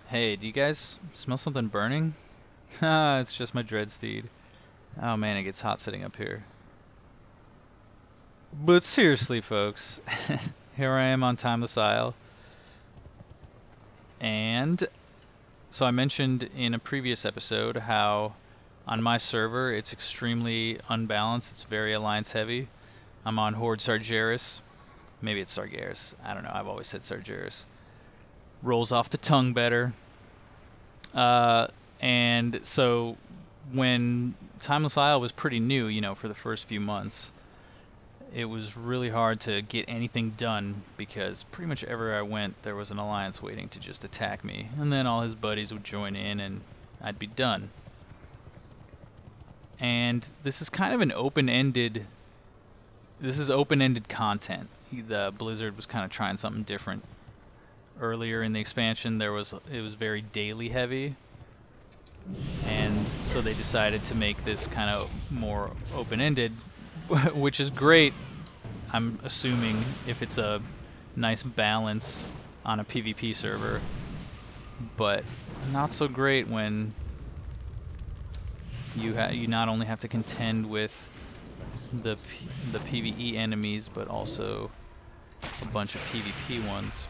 Hey, do you guys smell something burning? Ah, it's just my dread steed. Oh man, it gets hot sitting up here. But seriously, folks, here I am on Timeless Isle. And so I mentioned in a previous episode how on my server it's extremely unbalanced. It's very alliance heavy. I'm on Horde Sargeras. Maybe it's Sargeras. I don't know. I've always said Sargeras. Rolls off the tongue better. And so when Timeless Isle was pretty new, for the first few months, it was really hard to get anything done because pretty much everywhere I went, there was an alliance waiting to just attack me. And then all his buddies would join in and I'd be done. And this is kind of an open-ended content. The Blizzard was kind of trying something different. Earlier in the expansion, it was very daily heavy, and so they decided to make this kind of more open-ended, which is great. I'm assuming if it's a nice balance on a PvP server, but not so great when you not only have to contend with the PvE enemies, but also a bunch of PvP ones.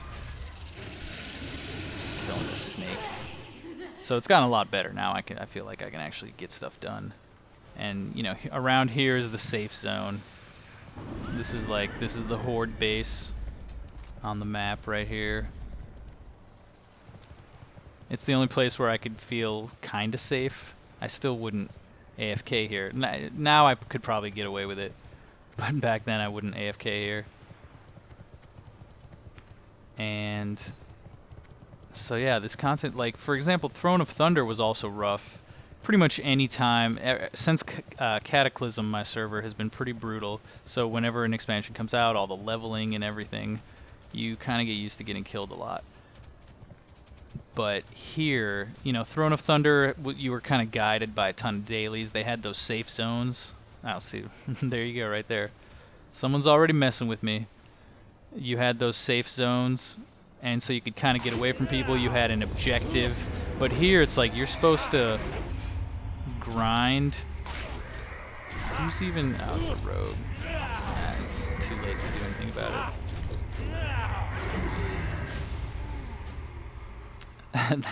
Just killing this snake. So it's gotten a lot better now. I feel like I can actually get stuff done. And around here is the safe zone. This is the Horde base on the map right here. It's the only place where I could feel kind of safe. I still wouldn't AFK here. Now I could probably get away with it, but back then I wouldn't AFK here. And so yeah, this content, like for example, Throne of Thunder was also rough. Pretty much any time since Cataclysm, my server has been pretty brutal. So whenever an expansion comes out, all the leveling and everything, you kind of get used to getting killed a lot. But here, Throne of Thunder, you were kind of guided by a ton of dailies. They had those safe zones. Oh, see, there you go, right there. Someone's already messing with me. You had those safe zones, and so you could kind of get away from people. You had an objective. But here, it's like you're supposed to grind. Who's even... Oh, it's a rogue. Nah, it's too late to do anything about it.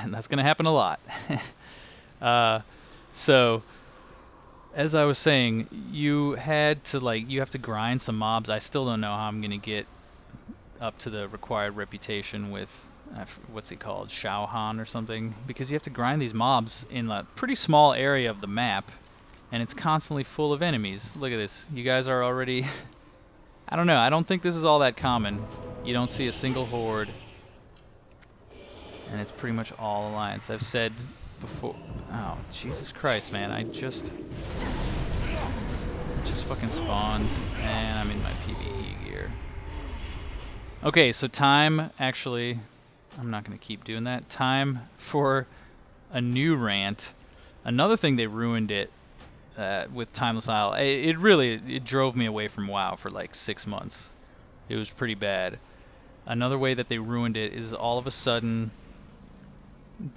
That's going to happen a lot. So, as I was saying, you have to grind some mobs. I still don't know how I'm going to get up to the required reputation with, what's he called, Shao Han or something, because you have to grind these mobs in a pretty small area of the map, and it's constantly full of enemies. Look at this. You guys are already... I don't know. I don't think this is all that common. You don't see a single horde. And it's pretty much all alliance. I've said before... Oh, Jesus Christ, man. I just fucking spawned, and I'm in my PvE gear. Okay, so time, actually... I'm not going to keep doing that. Time for a new rant. Another thing they ruined it with Timeless Isle. It drove me away from WoW for like 6 months. It was pretty bad. Another way that they ruined it is all of a sudden...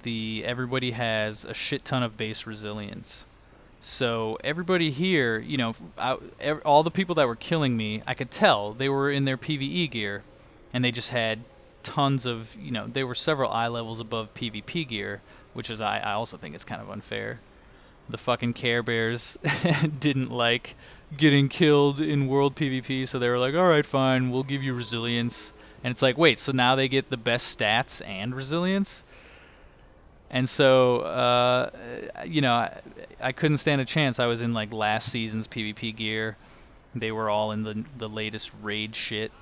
everybody has a shit ton of base resilience. So everybody here, all the people that were killing me, I could tell they were in their PvE gear, and they just had tons of, they were several eye levels above PvP gear, which is I also think is kind of unfair. The fucking Care Bears didn't like getting killed in world PvP, so they were like, all right, fine, we'll give you resilience. And it's like, wait, so now they get the best stats and resilience? And so, I couldn't stand a chance. I was in like last season's PvP gear. They were all in the latest raid shit,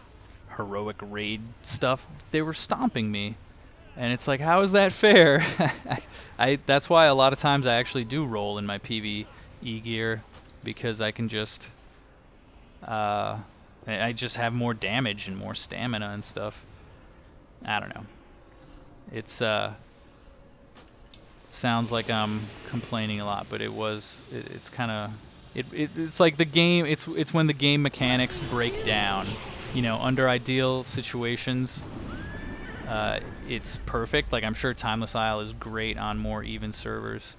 heroic raid stuff. They were stomping me, and it's like, how is that fair? That's why a lot of times I actually do roll in my PvE gear, because I can just, I just have more damage and more stamina and stuff. I don't know. It's sounds like I'm complaining a lot, but it's kind of it's like the game. It's when the game mechanics break down. Under ideal situations, it's perfect. Like, I'm sure Timeless Isle is great on more even servers,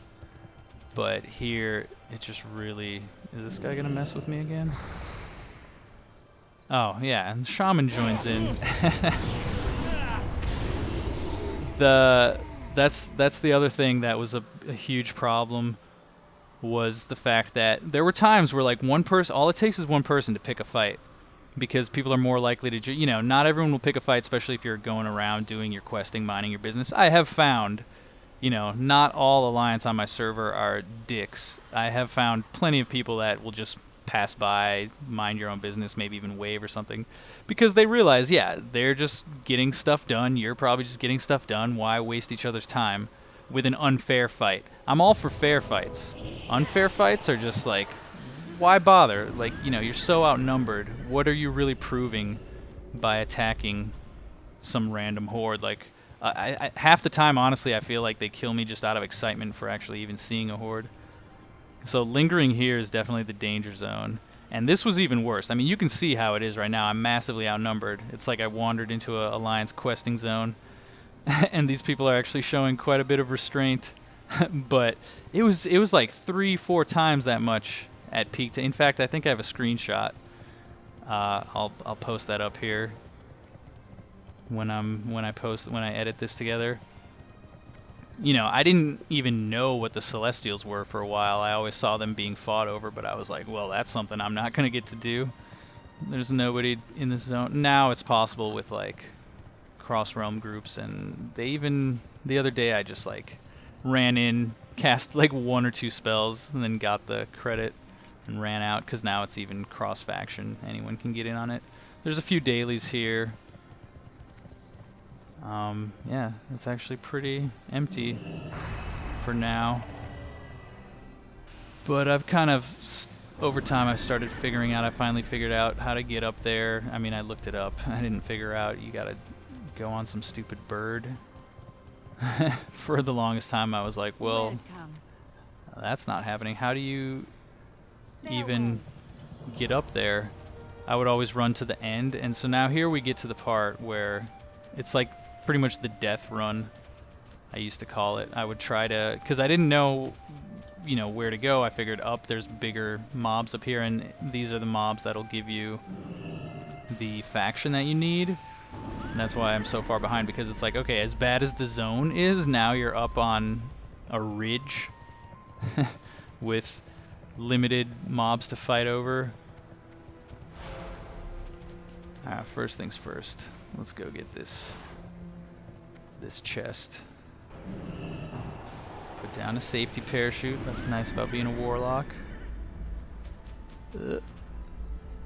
but here it just really... Is this guy gonna mess with me again? Oh yeah, and Shaman joins in. That's the other thing that was a huge problem, was the fact that there were times where, like, one person, all it takes is one person to pick a fight, because people are more likely to, you know, not everyone will pick a fight, especially if you're going around doing your questing, minding your business. I have found, you know, not all Alliance on my server are dicks. I have found plenty of people that will just pass by, mind your own business, maybe even wave or something, because they realize, yeah, they're just getting stuff done. You're probably just getting stuff done. Why waste each other's time with an unfair fight? I'm all for fair fights. Unfair fights are just like, why bother? Like, you know, you're so outnumbered. What are you really proving by attacking some random horde? Like, I half the time, honestly, I feel like they kill me just out of excitement for actually even seeing a horde. So lingering here is definitely the danger zone. And this was even worse. I mean, you can see how it is right now. I'm massively outnumbered. It's like I wandered into a Alliance questing zone, and these people are actually showing quite a bit of restraint. But it was like 3-4 times that much at peak. In fact, I think I have a screenshot. I'll post that up here when I edit this together. You know, I didn't even know what the Celestials were for a while. I always saw them being fought over, but I was like, well, that's something I'm not going to get to do. There's nobody in this zone. Now it's possible with, like, cross-realm groups, and they even... The other day I just, like, ran in, cast, like, 1 or 2 spells, and then got the credit and ran out, because now it's even cross-faction. Anyone can get in on it. There's a few dailies here. Yeah, it's actually pretty empty for now. But I've kind of, over time, I started figuring out, I finally figured out how to get up there. I mean, I looked it up. I didn't figure out you gotta go on some stupid bird. For the longest time, I was like, well, that's not happening. How do you even get up there? I would always run to the end, and so now here we get to the part where it's like pretty much the death run, I used to call it. I would try to, because I didn't know, you know, where to go. I figured up, there's bigger mobs up here, and these are the mobs that'll give you the faction that you need. And that's why I'm so far behind, because it's like, okay, as bad as the zone is, now you're up on a ridge with limited mobs to fight over. First things first, let's go get this chest. Put down a safety parachute. That's nice about being a warlock.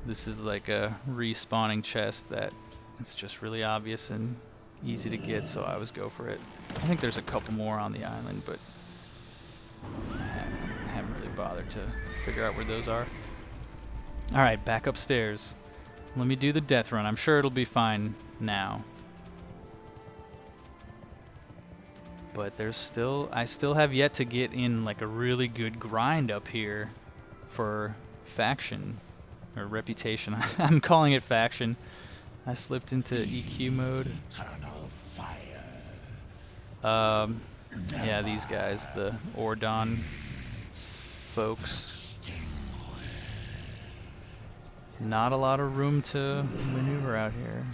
This is like a respawning chest that it's just really obvious and easy to get, so I always go for it. I think there's a couple more on the island, but I haven't really bothered to figure out where those are. Alright, back upstairs. Let me do the death run. I'm sure it'll be fine now. But there's still, I still have yet to get in like a really good grind up here for faction or reputation. I'm calling it faction. I slipped into EQ mode. Yeah, these guys, the Ordon folks. Not a lot of room to maneuver out here.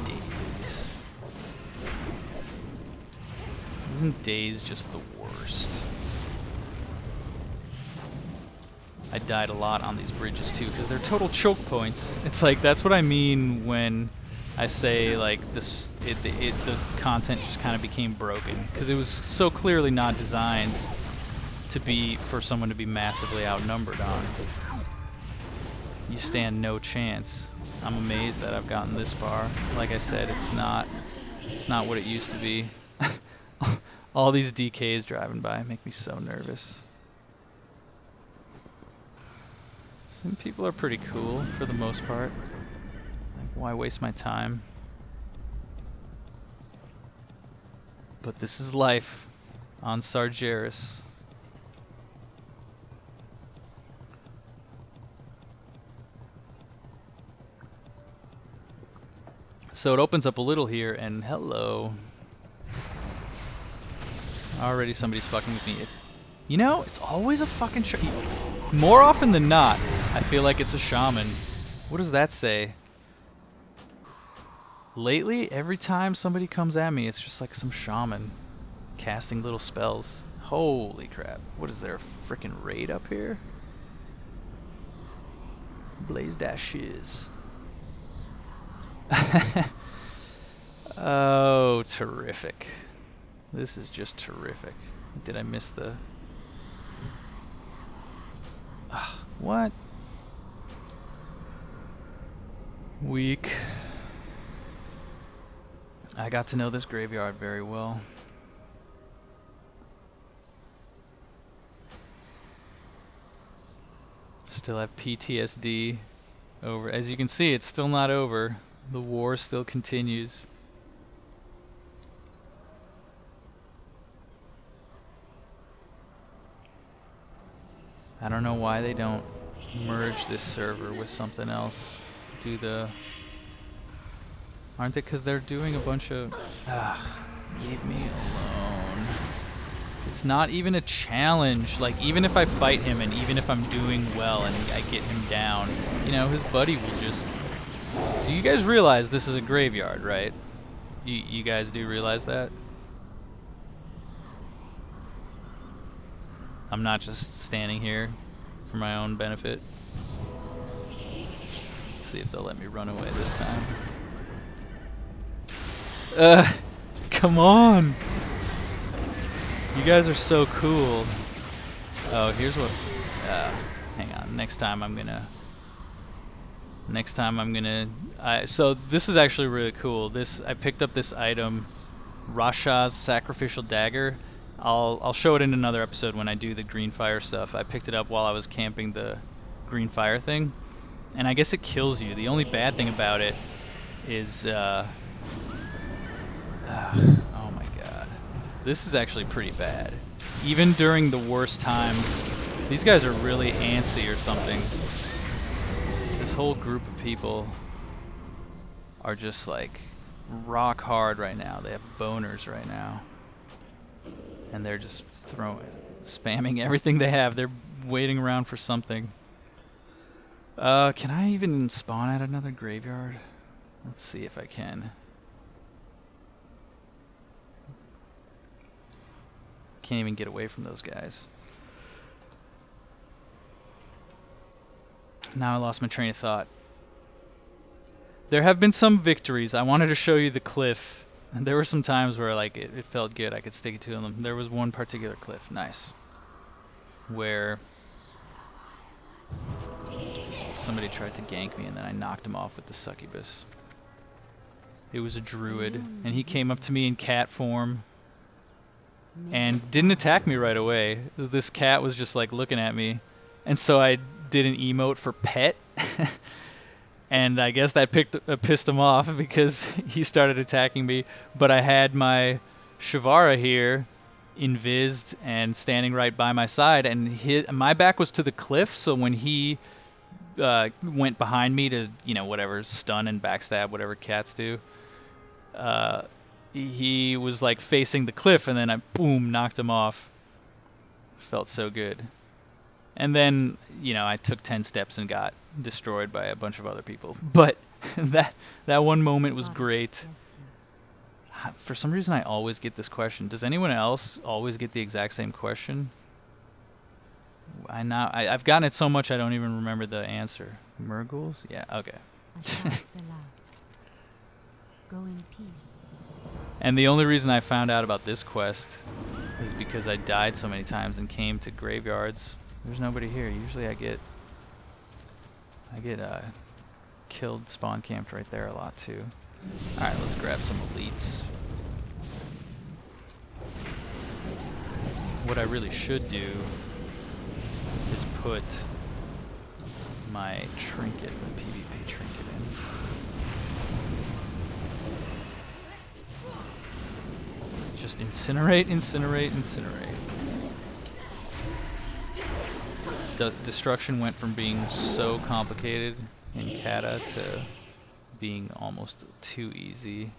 Daze. Isn't Daze just the worst? I died a lot on these bridges too, because they're total choke points. It's like, that's what I mean when I say like this, the content just kind of became broken, because it was so clearly not designed to be for someone to be massively outnumbered on. You stand no chance. I'm amazed that I've gotten this far. Like I said, it's not what it used to be. All these DKs driving by make me so nervous. Some people are pretty cool for the most part. Like, why waste my time? But this is life on Sargeras. So it opens up a little here, and hello. Already somebody's fucking with me. You know, it's always a fucking more often than not, I feel like it's a shaman. What does that say? Lately, every time somebody comes at me, it's just like some shaman casting little spells. Holy crap. What is there, a freaking raid up here? Blaze that shiz. Oh, terrific. This is just terrific. Did I miss the... what? Weak. I got to know this graveyard very well. Still have PTSD over. As you can see, it's still not over. The war still continues. I don't know why they don't merge this server with something else. Do the... Aren't they? Because they're doing a bunch of... leave me alone. It's not even a challenge. Like, even if I fight him and even if I'm doing well and I get him down, you know, his buddy will just... Do you guys realize this is a graveyard, right? You guys do realize that? I'm not just standing here for my own benefit. Let's see if they'll let me run away this time. Come on! You guys are so cool. Oh, here's what... hang on. Next time I'm gonna... so this is actually really cool. I picked up this item, Rasha's Sacrificial Dagger. I'll show it in another episode when I do the green fire stuff. I picked it up while I was camping the green fire thing, and I guess it kills you. The only bad thing about it is, oh my god, this is actually pretty bad. Even during the worst times, these guys are really antsy or something. This whole group of people are just like rock hard right now. They have boners right now. And they're just spamming everything they have. They're waiting around for something. Can I even spawn at another graveyard? Let's see if I can. Can't even get away from those guys. Now I lost my train of thought. There have been some victories. I wanted to show you the cliff. And there were some times where like it felt good. I could stick it to them. There was one particular cliff, nice, where somebody tried to gank me and then I knocked him off with the succubus. It was a druid, and he came up to me in cat form and didn't attack me right away. This cat was just like looking at me, and so I did an emote for pet. And I guess that pissed him off because he started attacking me. But I had my Shavara here, invised and standing right by my side, and my back was to the cliff. So when he went behind me to, you know, whatever, stun and backstab, whatever cats do, he was like facing the cliff, and then I boom knocked him off. Felt so good. And then, you know, I took 10 steps and got destroyed by a bunch of other people. But that one moment was great. For some reason, I always get this question. Does anyone else always get the exact same question? I've gotten it so much I don't even remember the answer. Murgles? Yeah, okay. Go in peace. And the only reason I found out about this quest is because I died so many times and came to graveyards. There's nobody here. Usually I get killed, spawn camped right there a lot too. Alright, let's grab some elites. What I really should do is put my trinket, the PvP trinket in. Just incinerate, incinerate, incinerate. Destruction went from being so complicated in Kata to being almost too easy.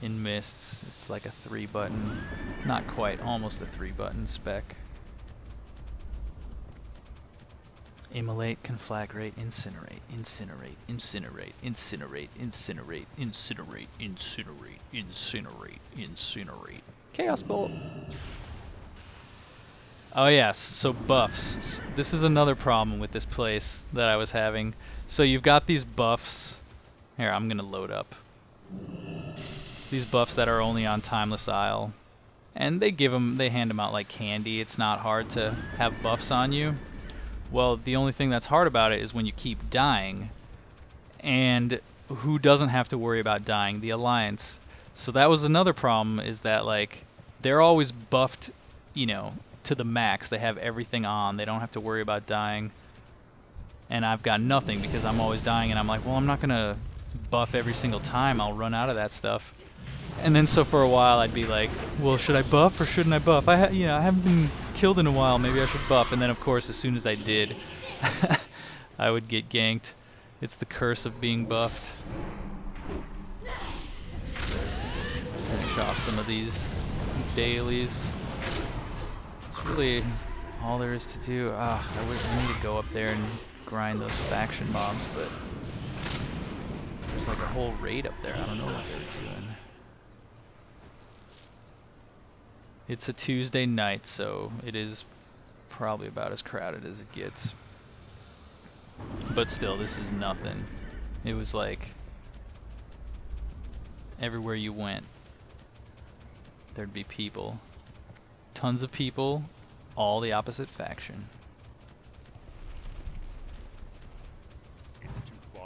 In Mists, it's like a 3-button, not quite, almost a 3-button spec. Immolate, conflagrate, incinerate, incinerate, incinerate, incinerate, incinerate, incinerate, incinerate, incinerate, incinerate. Chaos Bolt. Oh yes, so buffs. This is another problem with this place that I was having. So you've got these buffs. Here, I'm gonna load up. These buffs that are only on Timeless Isle. And they hand them out like candy. It's not hard to have buffs on you. Well, the only thing that's hard about it is when you keep dying. And who doesn't have to worry about dying? The Alliance. So that was another problem, is that like they're always buffed, you know, to the max. They have everything on. They don't have to worry about dying. And I've got nothing because I'm always dying, and I'm like, well, I'm not gonna buff every single time. I'll run out of that stuff. And then so for a while I'd be like, well, should I buff or shouldn't I buff? I haven't been killed in a while. Maybe I should buff. And then of course, as soon as I did, I would get ganked. It's the curse of being buffed. Finish off some of these dailies. It's really all there is to do. I need to go up there and grind those faction mobs, but there's like a whole raid up there. I don't know what they're doing. It's a Tuesday night, so it is probably about as crowded as it gets. But still, this is nothing. It was like everywhere you went, there'd be people. Tons of people, all the opposite faction.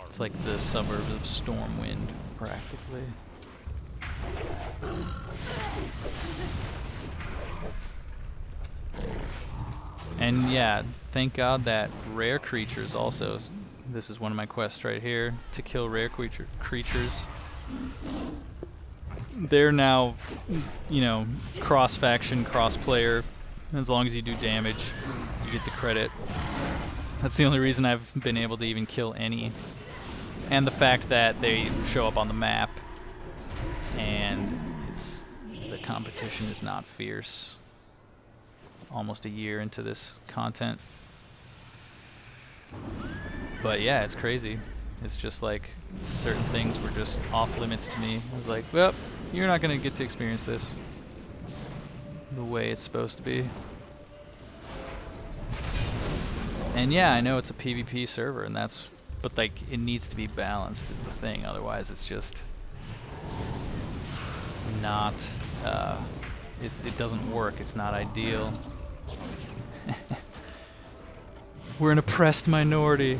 It's like the suburbs of Stormwind, practically. And yeah, thank God that rare creatures also, this is one of my quests right here, to kill rare creatures. They're now, you know, cross-faction, cross-player. As long as you do damage, you get the credit. That's the only reason I've been able to even kill any. And the fact that they show up on the map, and the competition is not fierce. Almost a year into this content. But yeah, it's crazy. It's just like certain things were just off limits to me. I was like, well, you're not going to get to experience this the way it's supposed to be. And yeah, I know it's a PvP server, and but like it needs to be balanced is the thing. Otherwise, it's just not. It doesn't work. It's not ideal. We're an oppressed minority.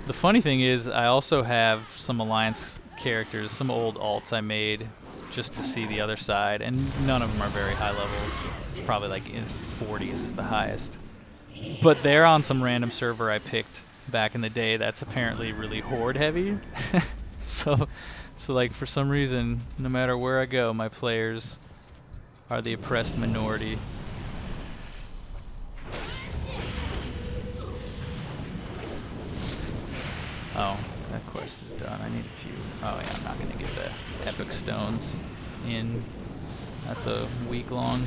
The funny thing is, I also have some Alliance characters, some old alts I made just to see the other side, and none of them are very high level. Probably like in 40s is the highest. But they're on some random server I picked back in the day that's apparently really horde heavy. So like for some reason, no matter where I go, my players are the oppressed minority. Oh, that quest is done. I need a few. Oh yeah, I'm not gonna get the epic stones in. That's a week-long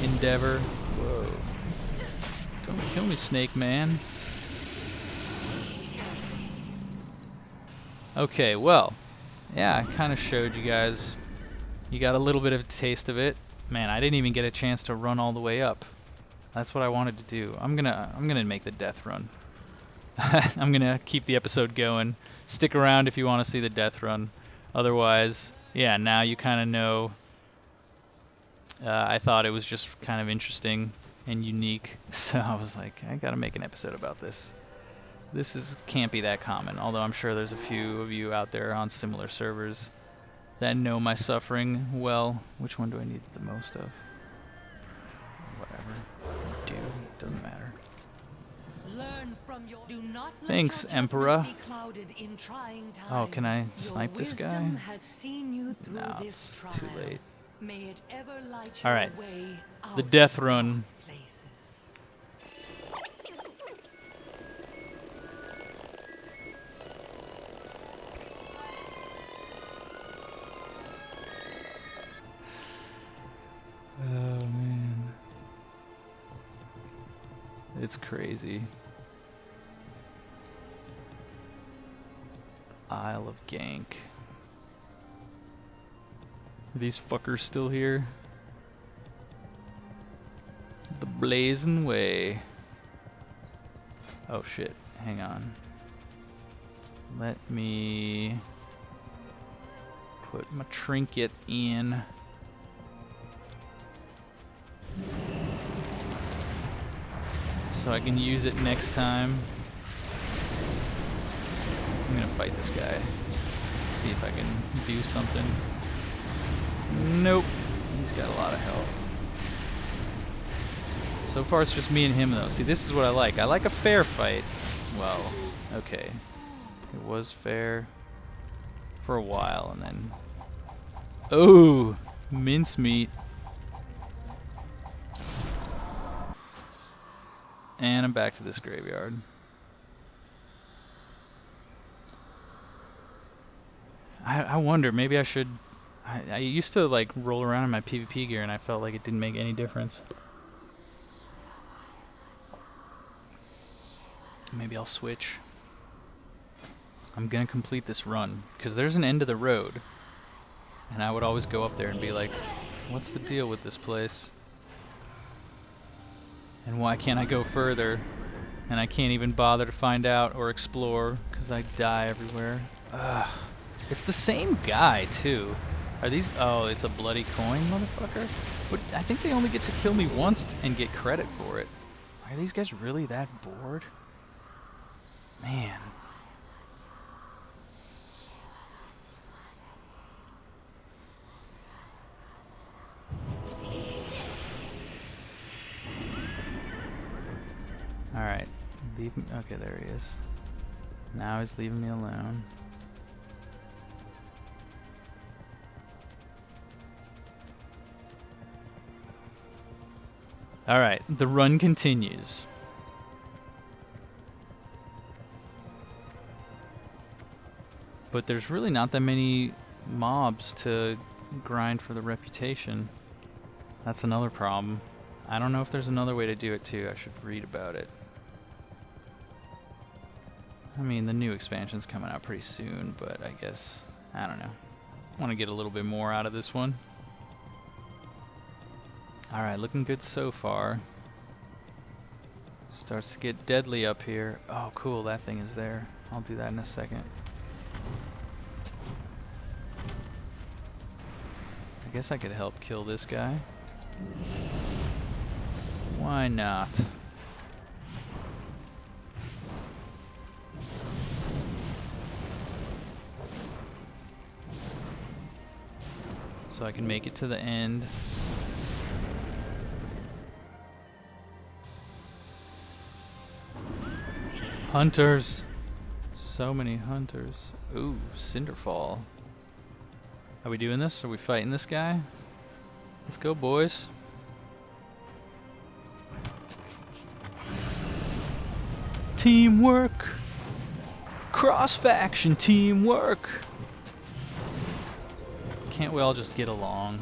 endeavor. Whoa. Don't kill me, Snake Man. Okay, well, yeah, I kind of showed you guys. You got a little bit of a taste of it. Man, I didn't even get a chance to run all the way up. That's what I wanted to do. I'm gonna make the death run. I'm gonna keep the episode going. Stick around if you want to see the death run. Otherwise, yeah, now you kind of know. I thought it was just kind of interesting and unique, so I was like, I gotta make an episode about this. This can't be that common, although I'm sure there's a few of you out there on similar servers that know my suffering well. Which one do I need the most of? Whatever. Do. Doesn't matter. Thanks, Emperor. Oh, can I snipe this guy? No, it's too late. Alright. The death run. It's crazy. Isle of Gank. Are these fuckers still here? The Blazing Way. Oh shit, hang on. Let me put my trinket in. So I can use it next time. I'm gonna fight this guy. See if I can do something. Nope. He's got a lot of health. So far it's just me and him though. See, this is what I like. I like a fair fight. Well, okay. It was fair for a while and then... Oh! Mincemeat. And I'm back to this graveyard. I wonder, maybe I should... I used to like roll around in my PvP gear and I felt like it didn't make any difference. Maybe I'll switch. I'm gonna complete this run, because there's an end of the road. And I would always go up there and be like, what's the deal with this place? And why can't I go further? And I can't even bother to find out or explore, because I die everywhere. Ugh. It's the same guy, too. Are these... Oh, it's a bloody coin, motherfucker? But I think they only get to kill me once and get credit for it. Are these guys really that bored? Man. Alright. Leave me... Okay, there he is. Now he's leaving me alone. Alright, the run continues. But there's really not that many mobs to grind for the reputation. That's another problem. I don't know if there's another way to do it too. I should read about it. I mean, the new expansion's coming out pretty soon, but I guess, I don't know. I want to get a little bit more out of this one. Alright, looking good so far. Starts to get deadly up here. Oh, cool, that thing is there. I'll do that in a second. I guess I could help kill this guy. Why not? So I can make it to the end. Hunters! So many hunters. Ooh, Cinderfall. Are we doing this? Are we fighting this guy? Let's go, boys. Teamwork! Cross-faction teamwork! Can't we all just get along?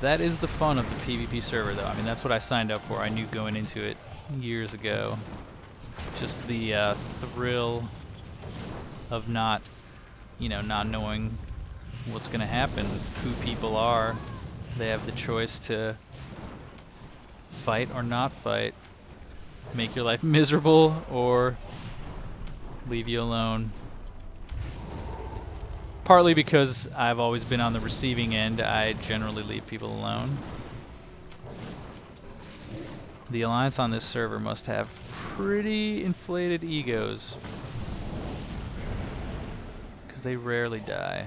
That is the fun of the PvP server, though. I mean, that's what I signed up for. I knew going into it years ago. Just the thrill of not, you know, not knowing what's going to happen, who people are. They have the choice to fight or not fight, make your life miserable or leave you alone. Partly because I've always been on the receiving end, I generally leave people alone. The Alliance on this server must have pretty inflated egos, because they rarely die.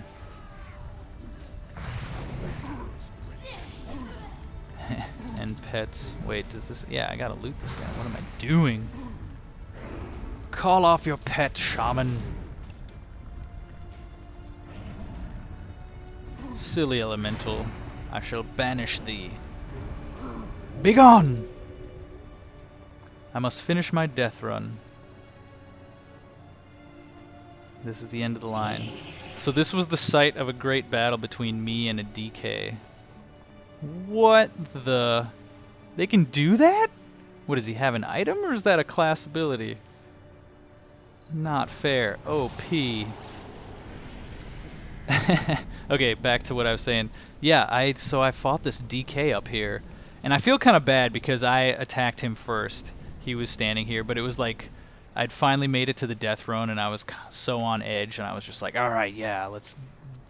And pets. Wait, does this... Yeah, I gotta loot this guy. What am I doing? Call off your pet, shaman. Silly elemental, I shall banish thee. Begone! I must finish my death run. This is the end of the line. So this was the site of a great battle between me and a DK. What the? They can do that? What, does he have an item, or is that a class ability? Not fair. OP. Okay, back to what I was saying. Yeah, so I fought this DK up here, and I feel kind of bad because I attacked him first. He was standing here, but it was like I'd finally made it to the death throne, and I was so on edge, and I was just like, all right, yeah, let's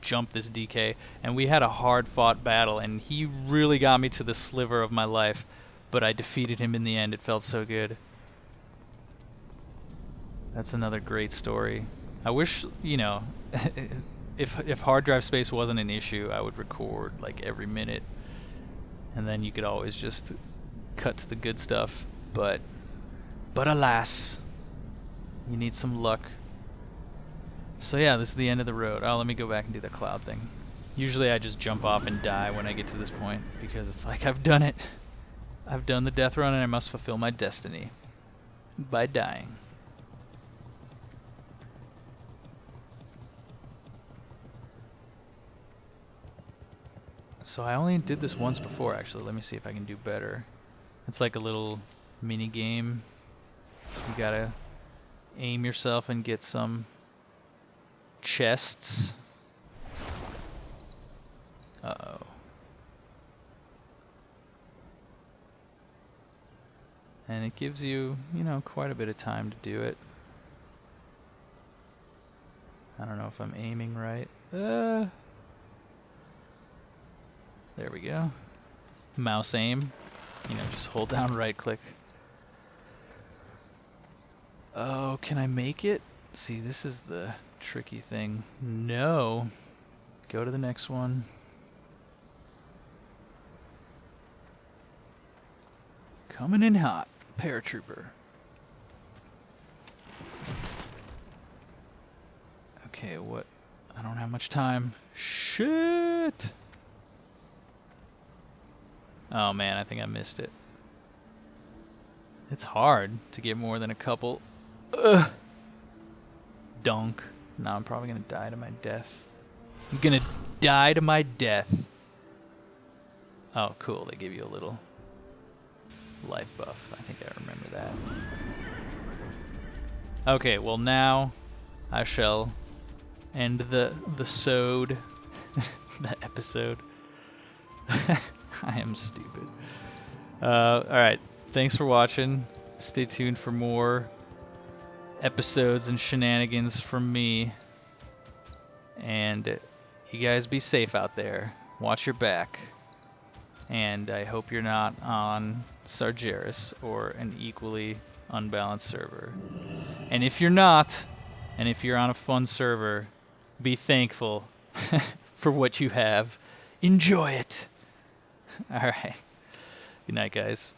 jump this DK. And we had a hard-fought battle, and he really got me to the sliver of my life, but I defeated him in the end. It felt so good. That's another great story. I wish, you know, if hard drive space wasn't an issue, I would record like every minute, and then you could always just cut to the good stuff. But alas, you need some luck. So yeah, this is the end of the road. Oh, let me go back and do the cloud thing. Usually I just jump off and die when I get to this point, because it's like, I've done it. I've done the death run, and I must fulfill my destiny by dying. So I only did this once before, actually. Let me see if I can do better. It's like a little mini game. You gotta aim yourself and get some chests. Uh-oh. And it gives you, you know, quite a bit of time to do it. I don't know if I'm aiming right. There we go. Mouse aim. You know, just hold down right click. Oh, can I make it? See, this is the tricky thing. No. Go to the next one. Coming in hot. Paratrooper. Okay, what? I don't have much time. Shit! Oh man, I think I missed it. It's hard to get more than a couple. Ugh. Dunk. Now I'm probably gonna die to my death. I'm gonna die to my death. Oh, cool. They give you a little life buff. I think I remember that. Okay, well now I shall end the sode. The episode. I am stupid. Alright, thanks for watching. Stay tuned for more episodes and shenanigans from me. And you guys be safe out there. Watch your back. And I hope you're not on Sargeras or an equally unbalanced server. And if you're not, and if you're on a fun server, be thankful for what you have. Enjoy it. All right. Good night, guys.